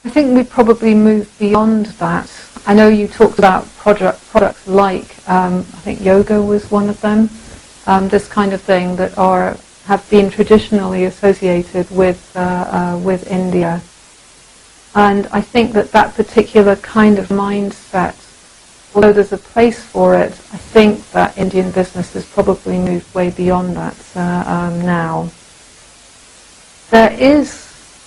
I think we probably moved beyond that. I know you talked about products like, I think yoga was one of them, this kind of thing that have been traditionally associated with India. And I think that particular kind of mindset, although there's a place for it, I think that Indian business has probably moved way beyond that now. There is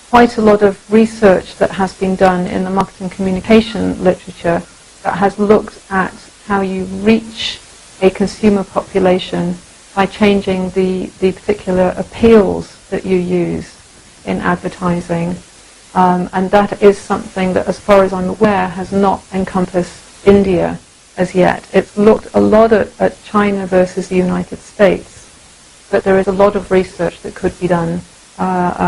quite a lot of research that has been done in the marketing communication literature that has looked at how you reach a consumer population by changing the particular appeals that you use in advertising. And that is something that, as far as I'm aware, has not encompassed India as yet. It's looked a lot at China versus the United States, but there is a lot of research that could be done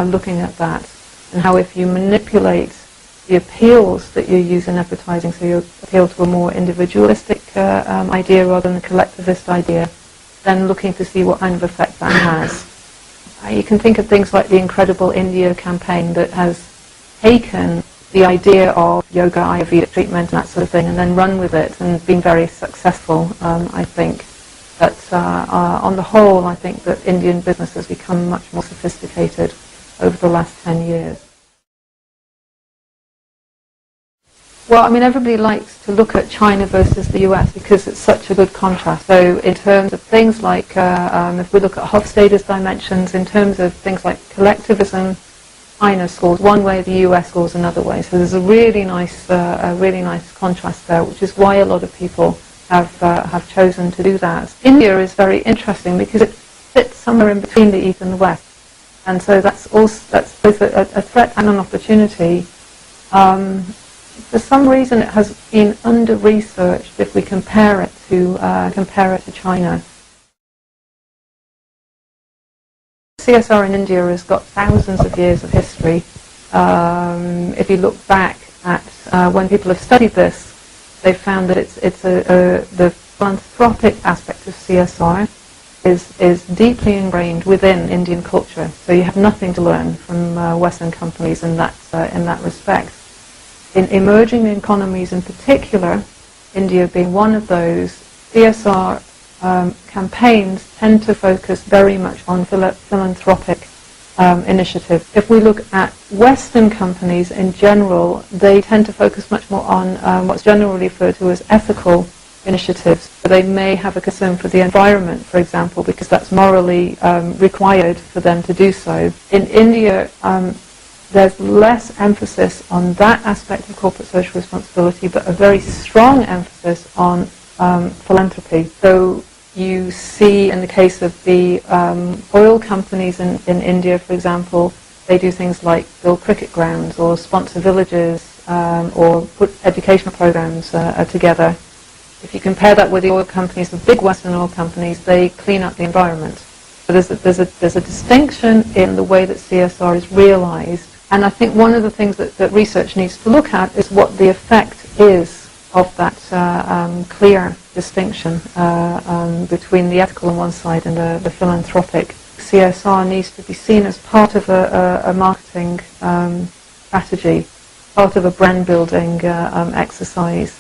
looking at that, and how if you manipulate the appeals that you use in advertising, so you appeal to a more individualistic idea rather than a collectivist idea, then looking to see what kind of effect that has. You can think of things like the Incredible India campaign that has taken the idea of yoga, Ayurvedic treatment and that sort of thing and then run with it and been very successful, I think. But on the whole, I think that Indian business has become much more sophisticated over the last 10 years. Well, I mean, everybody likes to look at China versus the US because it's such a good contrast. So in terms of things like, if we look at Hofstede's dimensions, in terms of things like collectivism, China scores one way, the US scores another way. So there's a really nice contrast there, which is why a lot of people have chosen to do that. India is very interesting because it fits somewhere in between the East and the West. And so that's both a threat and an opportunity. For some reason, it has been under-researched if we compare it to China. CSR in India has got thousands of years of history. If you look back at when people have studied this, they've found that the philanthropic aspect of CSR is deeply ingrained within Indian culture. So you have nothing to learn from Western companies in that respect. In emerging economies in particular, India being one of those, CSR campaigns tend to focus very much on philanthropic initiatives. If we look at Western companies in general, they tend to focus much more on what's generally referred to as ethical initiatives. They may have a concern for the environment, for example, because that's morally required for them to do so. In India, there's less emphasis on that aspect of corporate social responsibility, but a very strong emphasis on philanthropy. So you see in the case of the oil companies in India, for example, they do things like build cricket grounds or sponsor villages or put educational programs together. If you compare that with the oil companies, the big Western oil companies, they clean up the environment. So there's a distinction in the way that CSR is realized. And I think one of the things that research needs to look at is what the effect is of that clear distinction between the ethical on one side and the philanthropic. CSR needs to be seen as part of a marketing strategy, part of a brand building exercise.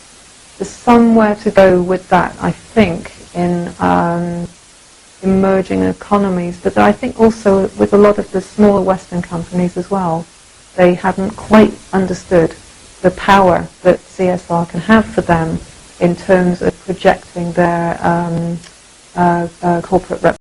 There's somewhere to go with that, I think, in emerging economies, but I think also with a lot of the smaller Western companies as well. They haven't quite understood the power that CSR can have for them in terms of projecting their corporate reputation.